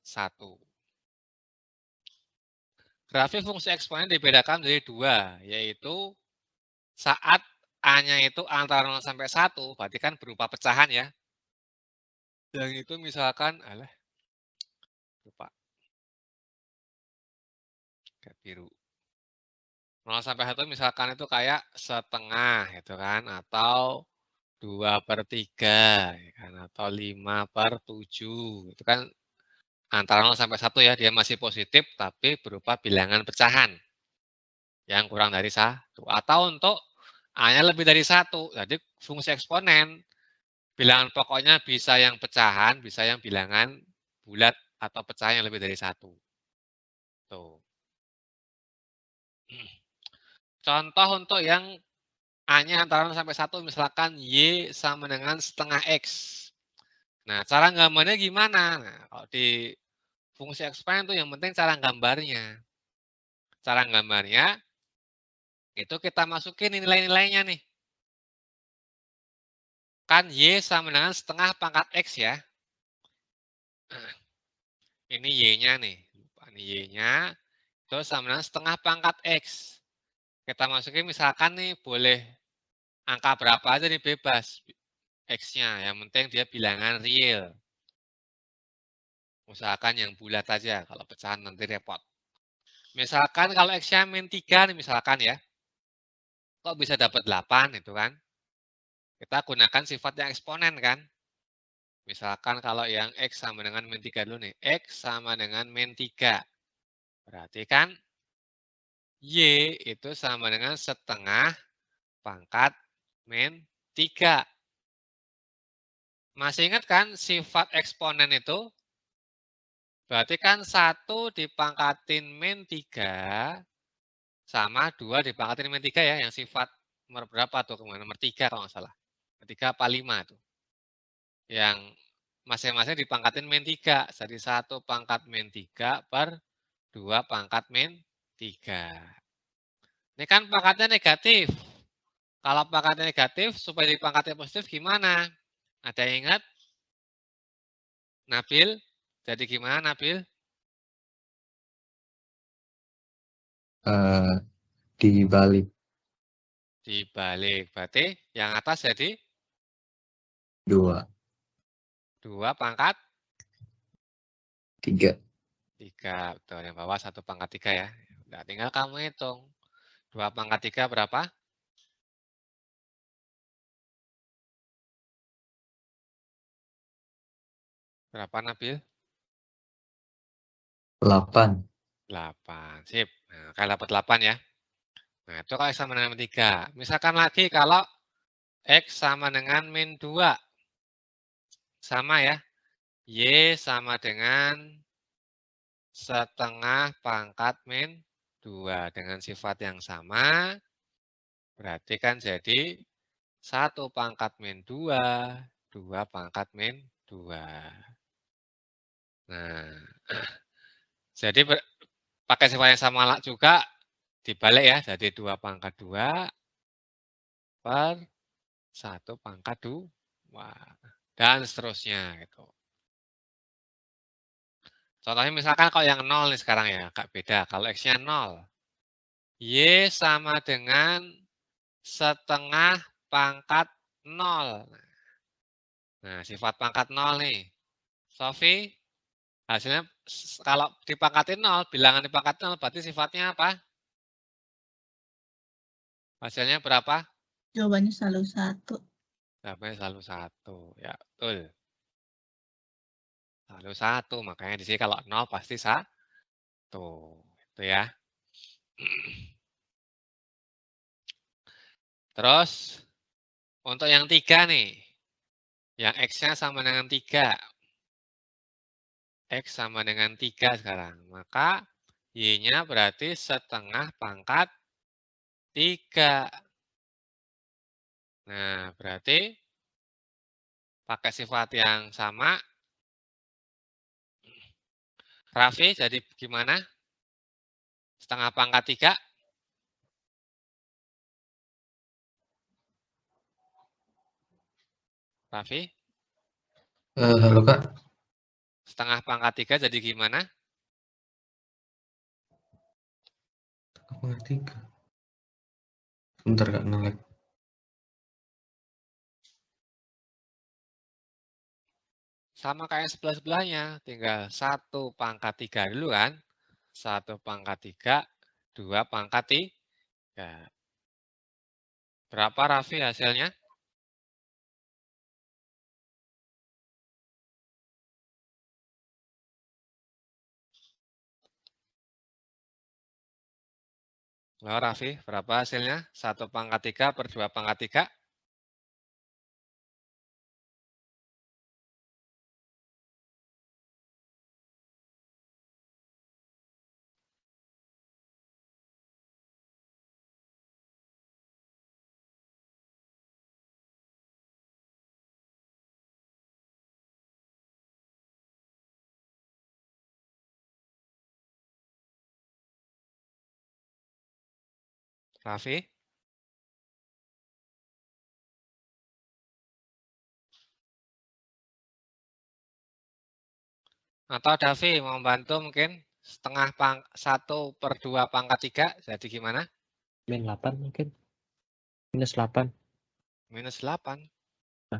1. Grafik fungsi eksponen dibedakan dari 2, yaitu saat A-nya itu antara 0 sampai 1, berarti kan berupa pecahan ya. Yang itu misalkan, lupa. Kayak biru. 0 sampai 1 misalkan itu kayak setengah, gitu kan, atau 2/3, ya kan, atau 5/7, itu kan antara 0 sampai 1 ya, dia masih positif, tapi berupa bilangan pecahan yang kurang dari 1. Atau untuk A-nya lebih dari 1, jadi fungsi eksponen, bilangan pokoknya bisa yang pecahan, bisa yang bilangan bulat atau pecahan yang lebih dari 1. Tuh. Contoh untuk yang A-nya antara 0 sampai 1, misalkan Y sama dengan setengah X. Nah, cara gambarnya gimana? Nah, kalau di fungsi eksponen tuh yang penting cara gambarnya. Cara gambarnya, itu kita masukin nilai-nilainya nih. Kan Y sama dengan setengah pangkat X ya. Ini Y-nya nih. Ini Y-nya, terus sama dengan setengah pangkat X. Kita masukin misalkan nih, boleh angka berapa aja nih, bebas. X-nya, yang penting dia bilangan real. Usahakan yang bulat aja, kalau pecahan nanti repot. Misalkan kalau X-nya min 3 nih misalkan ya. Kok bisa dapat 8 itu kan? Kita gunakan sifat yang eksponen kan? Misalkan kalau yang X sama dengan min 3 dulu nih. X sama dengan min 3. Berarti kan Y itu sama dengan setengah pangkat min 3. Masih ingat kan sifat eksponen itu? Berarti kan 1 dipangkatin min 3 sama 2 dipangkatin min 3 ya, yang sifat nomor berapa tuh kemarin? Nomor 3 kalau nggak salah. 3 apa 5 tuh. Yang masing-masing dipangkatin min 3. Jadi 1 pangkat min 3 per 2 pangkat min 3. Ini kan pangkatnya negatif. Kalau pangkatnya negatif, supaya dipangkatnya positif gimana? Ada yang ingat? Nabil? Jadi gimana Nabil? Dibalik. Dibalik. Berarti yang atas jadi 2. 2 pangkat 3. 3. Betul, yang bawah 1 pangkat 3 ya. Udah tinggal kamu hitung. 2 pangkat 3 berapa? Berapa Nabil? 8. 8. Sip. Nah, kalian dapat 8 ya. Nah, itu kalau X sama dengan min 3. Misalkan lagi kalau X sama dengan min 2. Sama ya. Y sama dengan setengah pangkat min 2. Dengan sifat yang sama. Berarti kan jadi 1 pangkat min 2. 2 pangkat min 2. Nah, jadi pakai sifat yang sama juga dibalik ya. Jadi 2 pangkat 2 per 1 pangkat 2. Dan seterusnya gitu. Contohnya misalkan kalau yang 0 nih sekarang ya, agak beda. Kalau X-nya 0. Y sama dengan setengah pangkat 0. Nah, sifat pangkat 0 nih. Sofi, hasilnya kalau dipangkatin 0, bilangan dipangkatin 0, berarti sifatnya apa? Hasilnya berapa? Jawabannya selalu 1. Jawabannya selalu 1. Ya, betul. Selalu 1, makanya di sini kalau 0 pasti 1. Itu ya. Terus, untuk yang 3 nih. Yang X-nya sama dengan 3. X sama dengan 3 sekarang. Maka Y-nya berarti setengah pangkat 3. Nah, berarti pakai sifat yang sama. Raffi jadi gimana? Setengah pangkat 3. Raffi? Halo Kak. Setengah pangkat 3 jadi gimana? Pangkat 3. Bentar Kak, nge-lag. Sama kayak sebelah-sebelahnya, tinggal 1 pangkat 3 dulu kan. 1 pangkat 3, 2 pangkat 3. Berapa Raffi hasilnya? Oh, Raffi, berapa hasilnya? 1 pangkat 3 per 2 pangkat 3? Raffi? Atau Davi mau bantu mungkin? 1 per 2 pangkat 3, jadi gimana? Min 8 mungkin. Minus 8. Minus 8. Nah.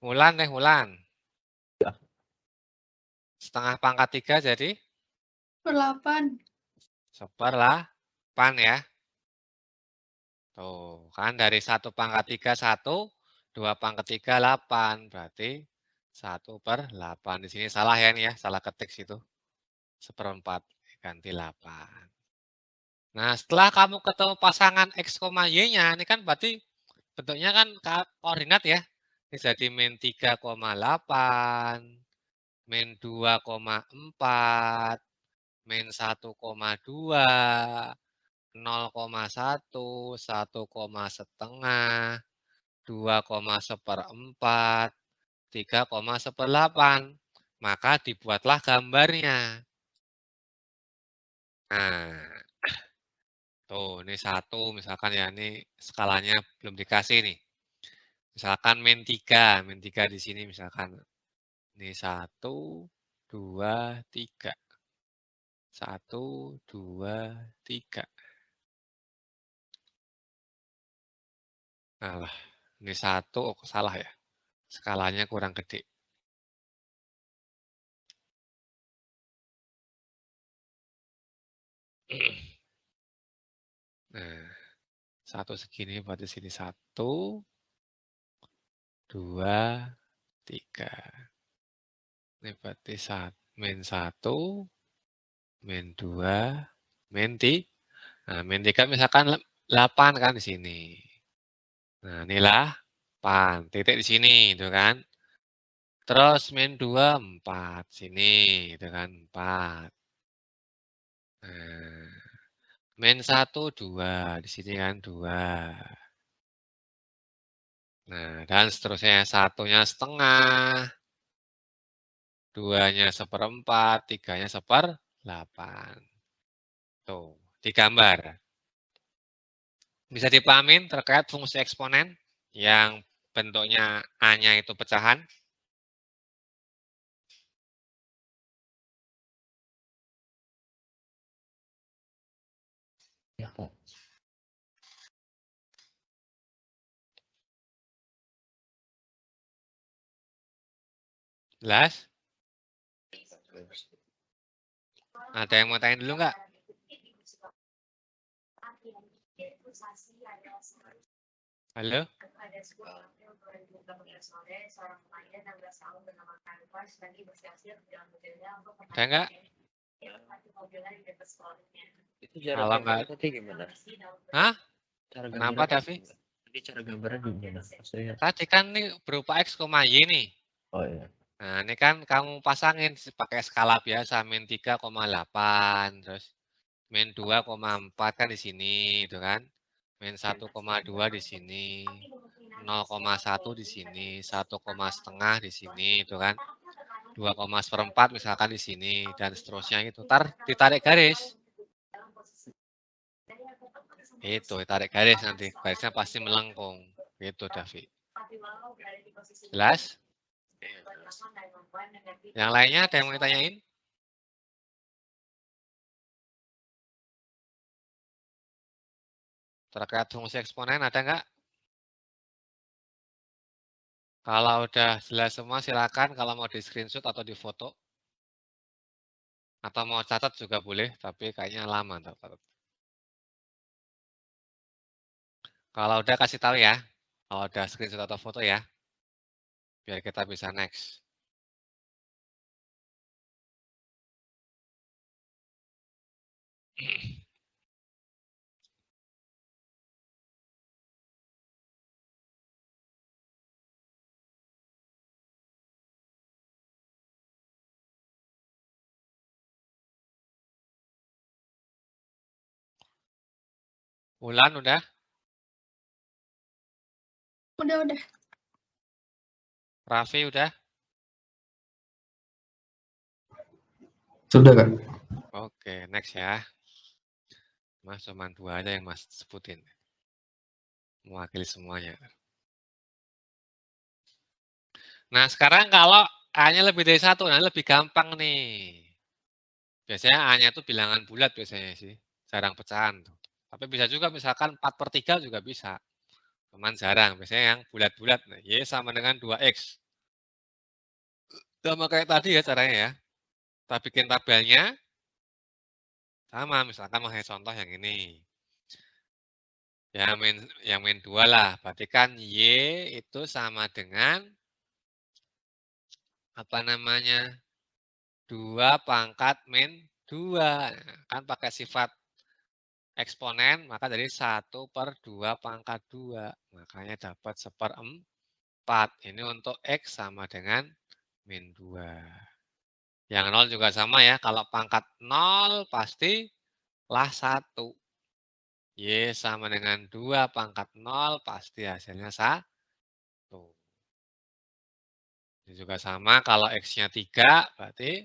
Wulan deh, Wulan. Ya. Setengah pangkat 3 jadi? Per 8. 1/8 ya. Tuh, kan dari 1 pangkat 3, 1, 2 pangkat 3, 8. Berarti 1/8. Di sini salah ya nih ya, salah ketik situ. 1/4 ganti 8. Nah, setelah kamu ketemu pasangan X, Y-nya, ini kan berarti bentuknya kan koordinat ya. Ini jadi min 3,8, min 2,4, min 1,2, 0,1, 1,5, 2,1/4, 3,1/8. Maka dibuatlah gambarnya. Nah, tuh ini 1 misalkan ya, ini skalanya belum dikasih nih. Misalkan min 3 di sini misalkan. Ini 1, 2, 3. 1, 2, 3. Alah, ini 1, oh, salah ya. Skalanya kurang gede. Nah, 1 segini berarti sini 1, 2, 3. Ini berarti min 1, min 2, min 3. Nah, min 3 misalkan 8 kan di sini. Nah, inilah 8. Titik di sini, itu kan. Terus min 2, 4. Sini, itu kan 4. Nah, min 1, 2. Di sini kan 2. Nah, dan seterusnya. 1-nya setengah. 2-nya 1/4. 3-nya 1/8. Tuh, digambar. Bisa dipahamin terkait fungsi eksponen yang bentuknya A-nya itu pecahan? Ya, Pak. Jelas? Ada yang mau tanya dulu nggak? Halo? Ada nggak? Itu cara Kalau gambarnya nggak, tadi gimana? hah? Cara Kenapa, gambarnya Davi? Tadi cara gambarnya gimana? Maksudnya? Tadi kan ini berupa X, Y nih. Oh iya. Nah, ini kan kamu pasangin pakai skala biasa, min 3,8, terus min 2,4 kan di sini, itu kan. Min 1,2 di sini, 0,1 di sini, 1,5 di sini, itu kan. 2,4 misalkan di sini, dan seterusnya itu. Ntar ditarik garis. Itu, tarik garis nanti. Garisnya pasti melengkung. Gitu, Davi. Jelas? Yang lainnya ada yang mau ditanyain? Terkait fungsi eksponen ada nggak? Kalau udah jelas semua silakan, kalau mau di screenshot atau di foto. Atau mau catat juga boleh, tapi kayaknya lama. Kalau udah kasih tahu ya, kalau udah screenshot atau foto ya, biar kita bisa next. Ulan udah? Udah. Raffi udah? Sudah, Kak. Oke, next ya. Mas cuma 2 aja yang Mas sebutin. Mewakili semuanya. Nah, sekarang kalau A-nya lebih dari 1, nah lebih gampang nih. Biasanya A-nya itu bilangan bulat biasanya sih. Jarang pecahan. Tapi bisa juga misalkan 4/3 juga bisa. Cuman jarang. Biasanya yang bulat-bulat. Nah, Y sama dengan 2X. Sama kayak tadi ya caranya ya. Kita bikin tabelnya. Sama, misalkan pakai contoh yang ini. Yang min 2 lah. Berarti kan Y itu sama dengan apa namanya? 2 pangkat min 2. Kan pakai sifat eksponen, maka dari 1/2 pangkat 2. Makanya dapat 1/4. Ini untuk X sama dengan min 2. Yang 0 juga sama ya. Kalau pangkat 0 pastilah 1. Y sama dengan 2 pangkat 0 pasti hasilnya 1. Ini juga sama. Kalau X-nya 3 berarti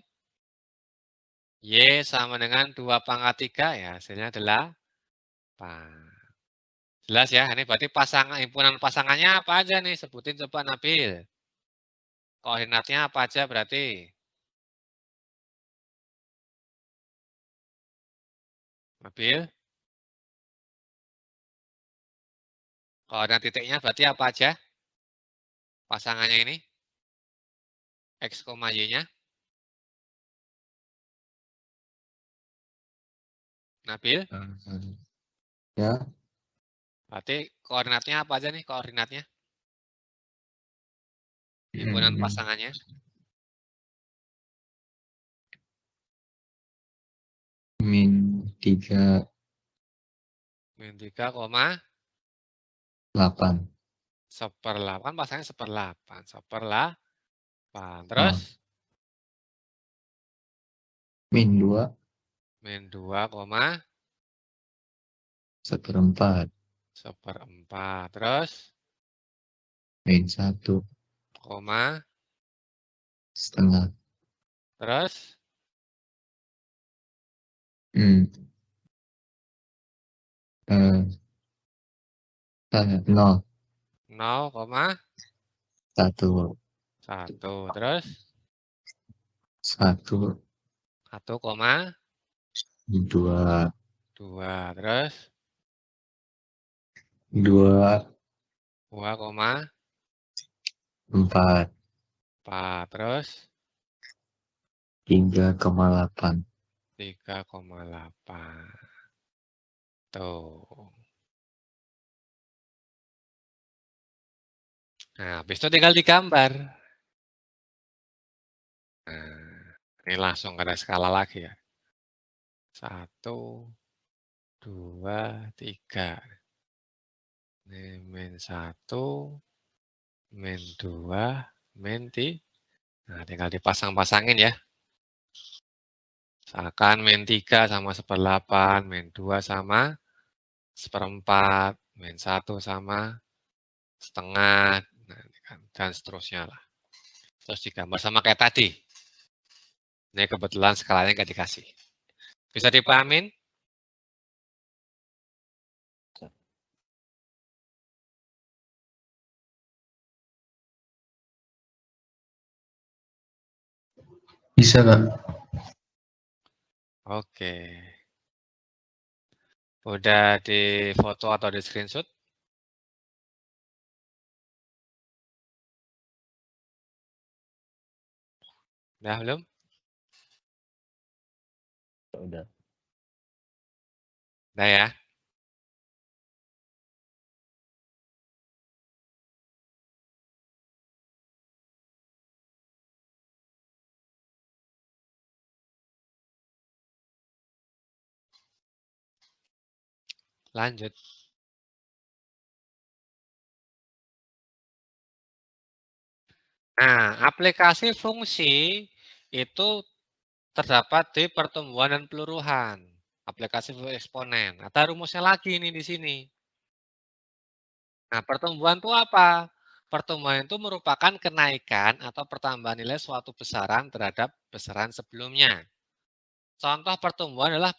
Y sama dengan 2 pangkat 3 ya hasilnya 8. Jelas ya, ini berarti himpunan pasangannya apa aja nih? Sebutin coba Nabil. Koordinatnya apa aja berarti? Nabil? Koordinat titiknya berarti apa aja? Pasangannya ini? X, Y-nya? Nabil? Ya. Berarti koordinatnya apa aja nih koordinatnya? Himpunan pasangannya? Min 3. Min 3,8. 1/8. Pasangnya 1/8. 1/8. Terus? Min 2. Min 2, 1/4. 1/4. Terus? Min 1. Setengah. Terus? 0. 0,1. 1. Terus? 1. 2. 2. Terus? 2. 2,4. 4. Terus? 3,8. 3,8. Tuh. Nah, habis itu tinggal digambar. Nah, ini langsung ada skala lagi ya. 1, 2, 3. Ini min 1, min 2, min 3. Nah, tinggal dipasang-pasangin ya. Misalkan min 3 sama 1/8, min 2 sama 1/4, min 1 sama setengah, nah, dan seterusnya lah. Terus digambar sama kayak tadi. Ini kebetulan skalanya nggak dikasih. Bisa dipahamin? Bisa, Kak. Oke. Udah di foto atau di screenshot? Udah belum? Udah. Udah ya? Lanjut. Nah, aplikasi fungsi itu terdapat di pertumbuhan dan peluruhan. Aplikasi fungsi eksponen. Ada rumusnya lagi nih di sini. Nah, pertumbuhan itu apa? Pertumbuhan itu merupakan kenaikan atau pertambahan nilai suatu besaran terhadap besaran sebelumnya. Contoh pertumbuhan adalah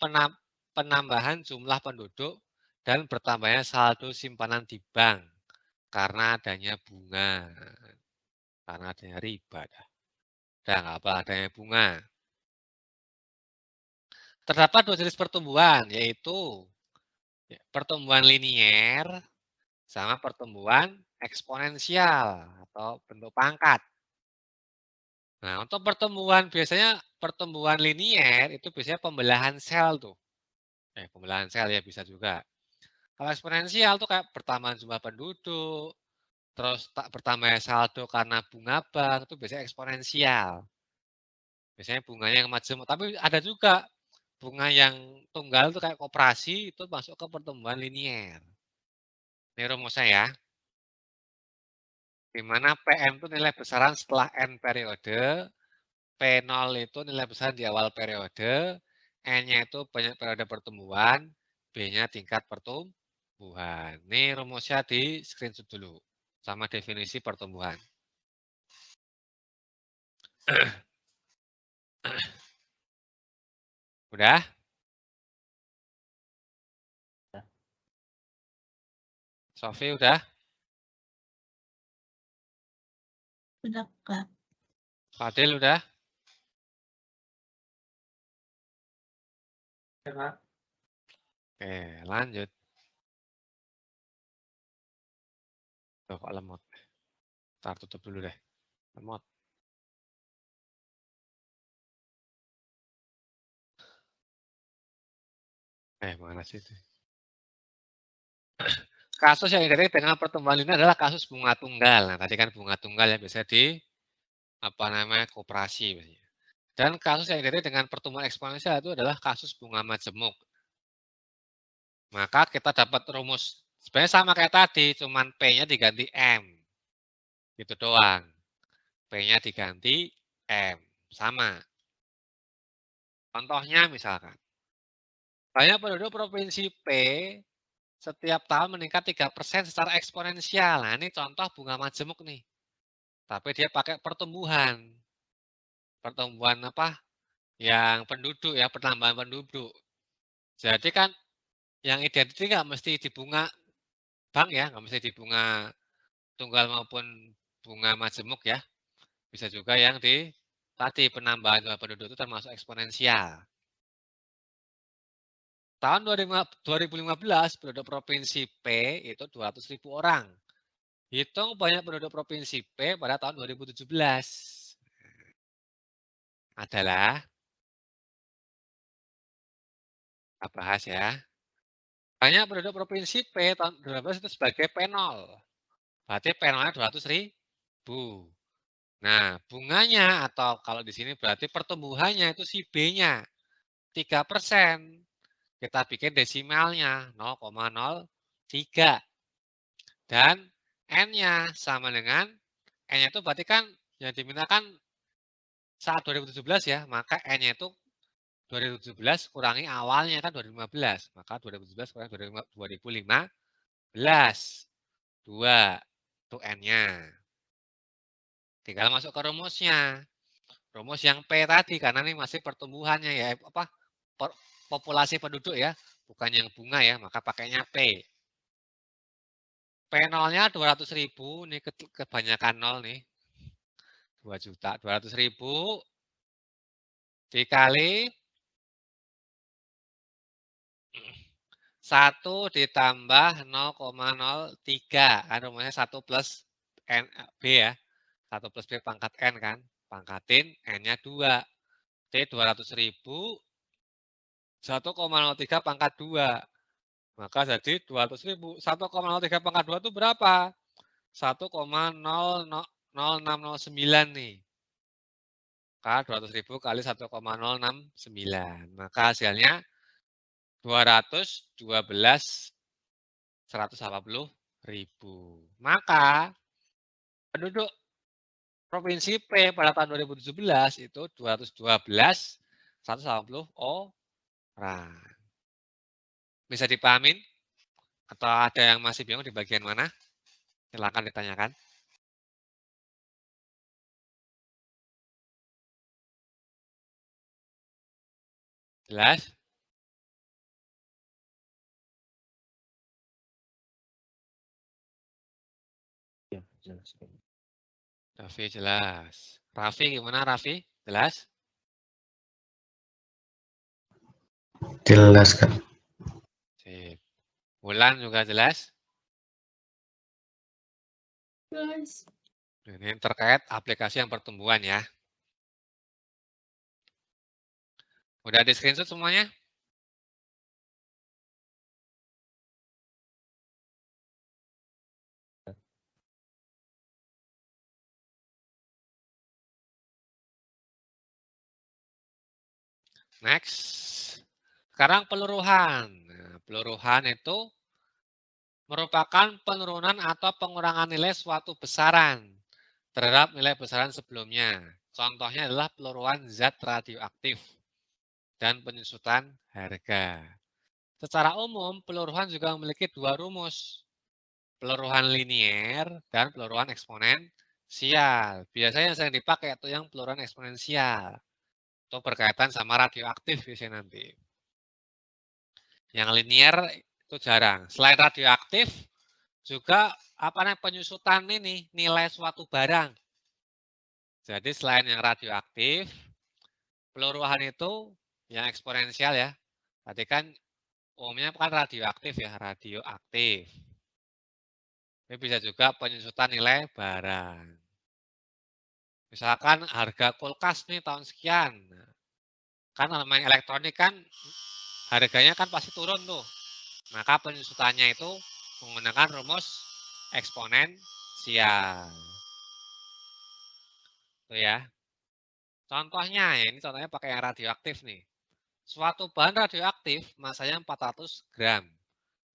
penambahan jumlah penduduk dan bertambahnya saldo simpanan di bank karena adanya bunga, karena adanya riba. Dan apa adanya bunga. Terdapat dua jenis pertumbuhan, yaitu pertumbuhan linier sama pertumbuhan eksponensial atau bentuk pangkat. Nah, untuk pertumbuhan biasanya pertumbuhan linier itu biasanya pembelahan sel tuh. Pembelahan sel ya bisa juga. Kalau eksponensial tuh kayak pertambahan jumlah penduduk, terus bertambahnya saldo karena bunga bank itu biasanya eksponensial. Biasanya bunganya yang macam, tapi ada juga bunga yang tunggal itu kayak koperasi itu masuk ke pertumbuhan linier. Ini rumusnya ya. Di mana PM itu nilai besaran setelah N periode, P0 itu nilai besaran di awal periode, N-nya itu banyak periode pertumbuhan, B-nya tingkat pertumbuhan. Ini rumusnya di screenshot dulu, sama definisi pertumbuhan. Udah? Sofi udah? Udah, Kak. Fadil udah? Oke, lanjut. Tuh, kok lemot. Ntar tutup dulu deh. Lemot. Mana sih itu? Kasus yang identik dengan pertumbuhan ini adalah kasus bunga tunggal. Nah, tadi kan bunga tunggal ya biasa di koperasi biasanya. Dan kasus yang identik dengan pertumbuhan eksponensial itu adalah kasus bunga majemuk. Maka kita dapat rumus sebenarnya sama kayak tadi, cuman P-nya diganti M. Gitu doang. P-nya diganti M. Sama. Contohnya misalkan, banyak penduduk provinsi P setiap tahun meningkat 3% secara eksponensial. Nah, ini contoh bunga majemuk nih. Tapi dia pakai pertumbuhan. Pertumbuhan apa? Yang penduduk ya, penambahan penduduk. Jadi kan yang identik nggak mesti di bunga bank ya, nggak mesti di bunga tunggal maupun bunga majemuk ya. Bisa juga yang di tadi penambahan jumlah penduduk itu termasuk eksponensial. Tahun 2015 penduduk provinsi P itu 200.000 orang. Hitung banyak penduduk provinsi P pada tahun 2017. Adalah, kita bahas ya. Banyak penduduk provinsi P tahun 2015 itu sebagai P0. Berarti P0-nya 200.000. Nah, bunganya atau kalau di sini berarti pertumbuhannya itu si B-nya 3%. Kita bikin desimalnya 0,03. Dan N-nya sama dengan, N-nya itu berarti kan yang dimintakan saat 2017 ya, maka N-nya itu 2017 kurangi awalnya kan 2015. Maka 2017 kurangi 2015. 2. Itu N-nya. Tinggal masuk ke rumusnya. Rumus yang P tadi, karena ini masih pertumbuhannya ya, populasi penduduk ya, bukan yang bunga ya, maka pakainya P. P0-nya 200.000, ini kebanyakan nol nih. 2.200.000 dikali 1 ditambah 0,03. Kan rumusnya 1 plus N, B ya. 1 plus B pangkat N kan. Pangkatin N-nya 2. T 200.000. 1,03 pangkat 2. Maka jadi 200.000. 1,03 pangkat 2 itu berapa? 1,00609 nih. Maka 200.000 kali 1,069. Maka hasilnya 212.180.000. Maka penduduk Provinsi P pada tahun 2017 itu 212.180 orang. Bisa dipahamin? Atau ada yang masih bingung di bagian mana? Silakan ditanyakan. Jelas? Ya, jelas. Raffi jelas. Raffi gimana Raffi? Jelas? Jelas, Kak. Sip. Wulan juga jelas? Jelas. Ini terkait aplikasi yang pertumbuhan ya. Udah di screenshot semuanya? Next. Sekarang peluruhan. Nah, peluruhan itu merupakan penurunan atau pengurangan nilai suatu besaran terhadap nilai besaran sebelumnya. Contohnya adalah peluruhan zat radioaktif dan penyusutan harga. Secara umum, peluruhan juga memiliki dua rumus. Peluruhan linier dan peluruhan eksponensial. Biasanya yang sering dipakai itu yang peluruhan eksponensial. Itu berkaitan sama radioaktif biasanya nanti. Yang linier itu jarang. Selain radioaktif, juga penyusutan ini nilai suatu barang. Jadi selain yang radioaktif, peluruhan itu yang eksponensial ya. Tadi kan umumnya kan radioaktif ya, radioaktif. Ini bisa juga penyusutan nilai barang. Misalkan harga kulkas nih tahun sekian. Kan namanya elektronik kan harganya kan pasti turun tuh. Maka penyusutannya itu menggunakan rumus eksponensial. Tuh ya. Contohnya ya, ini contohnya pakai yang radioaktif nih. Suatu bahan radioaktif masanya 400 gram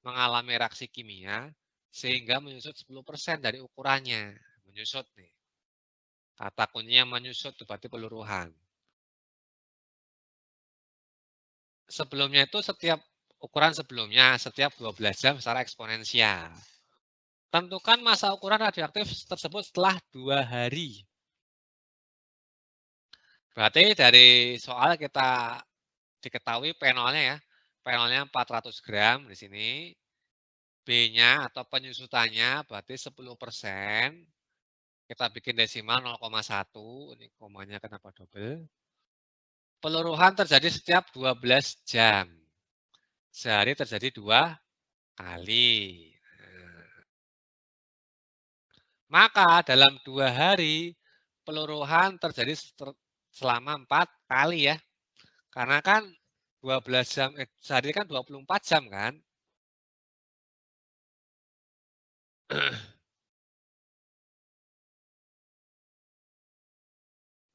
mengalami reaksi kimia sehingga menyusut 10% dari ukurannya. Menyusut nih. Kata kuncinya menyusut itu berarti peluruhan. Sebelumnya itu setiap ukuran sebelumnya setiap 12 jam secara eksponensial. Tentukan masa ukuran radioaktif tersebut setelah 2 hari. Berarti dari soal kita diketahui P0-nya ya. P0-nya 400 gram di sini. B-nya atau penyusutannya berarti 10%. Kita bikin desimal 0,1. Ini komanya kenapa double? Peluruhan terjadi setiap 12 jam. Sehari terjadi 2 kali. Maka dalam 2 hari peluruhan terjadi selama 4 kali ya. Karena kan 12 jam, sehari kan 24 jam kan.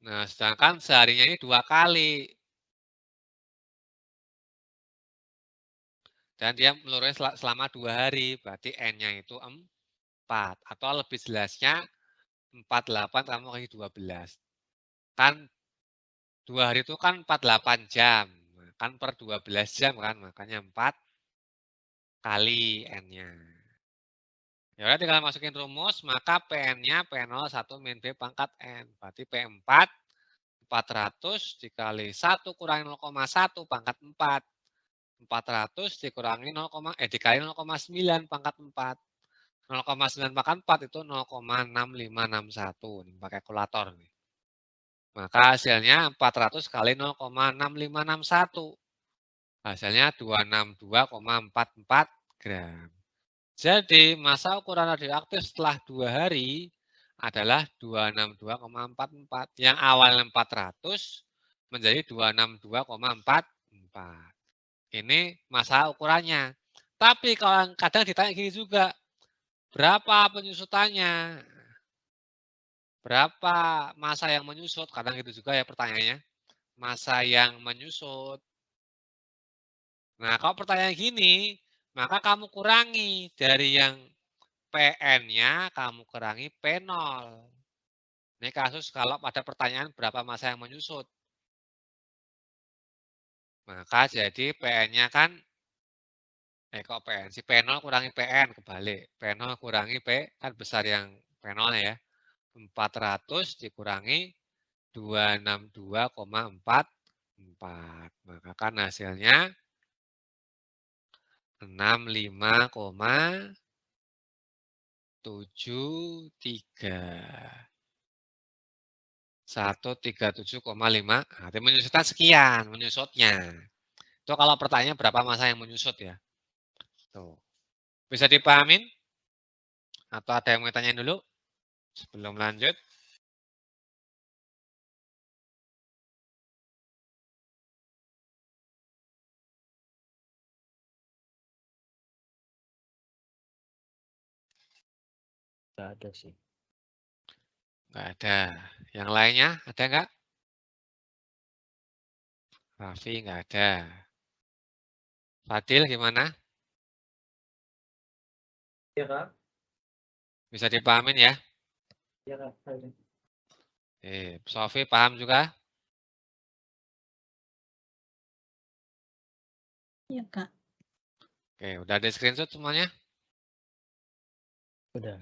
Nah, sedangkan seharinya ini 2 kali. Dan dia meluruhnya selama 2 hari. Berarti N-nya itu 4. Atau lebih jelasnya 48 tambah kali 12. Kan 2 hari itu kan 48 jam. Kan per 12 jam kan. Makanya 4 kali N-nya. Ya udah tinggal masukin rumus, maka PN-nya P0 1 min B pangkat N. Berarti P4 400 dikali 1 kurangi 0,1 pangkat 4. 400 dikurangi dikali 0,9 pangkat 4. 0,9 pangkat 4 itu 0,6561. Ini pakai kalkulator nih. Maka hasilnya 400 kali 0,6561. Hasilnya 262,44 gram. Jadi masa ukuran radioaktif setelah 2 hari adalah 262,44. Yang awalnya 400 menjadi 262,44. Ini masa ukurannya. Tapi kalau kadang ditanya gini juga, berapa penyusutannya? Berapa masa yang menyusut? Kadang gitu juga ya pertanyaannya. Masa yang menyusut. Nah, kalau pertanyaan gini, maka kamu kurangi dari yang PN-nya, kamu kurangi P0. Ini kasus kalau pada pertanyaan berapa masa yang menyusut. Maka jadi PN-nya kan, kok PN? Si P0 kurangi PN, kebalik. P0 kurangi P, kan besar yang P0-nya ya. 400 dikurangi 262,44. Maka kan hasilnya 65,73. 137,5. Nanti menyusutnya sekian, menyusutnya. Itu kalau pertanyaannya berapa masa yang menyusut ya. Tuh. Bisa dipahamin? Atau ada yang mau tanyain dulu? Sebelum lanjut. Nggak ada sih. Nggak ada. Yang lainnya ada nggak? Raffi nggak ada. Fadil gimana? Iya, Kak. Bisa dipahamin ya? Iya, Kak. Sofi paham juga? Iya, Kak. Oke, udah ada screenshot semuanya? Udah.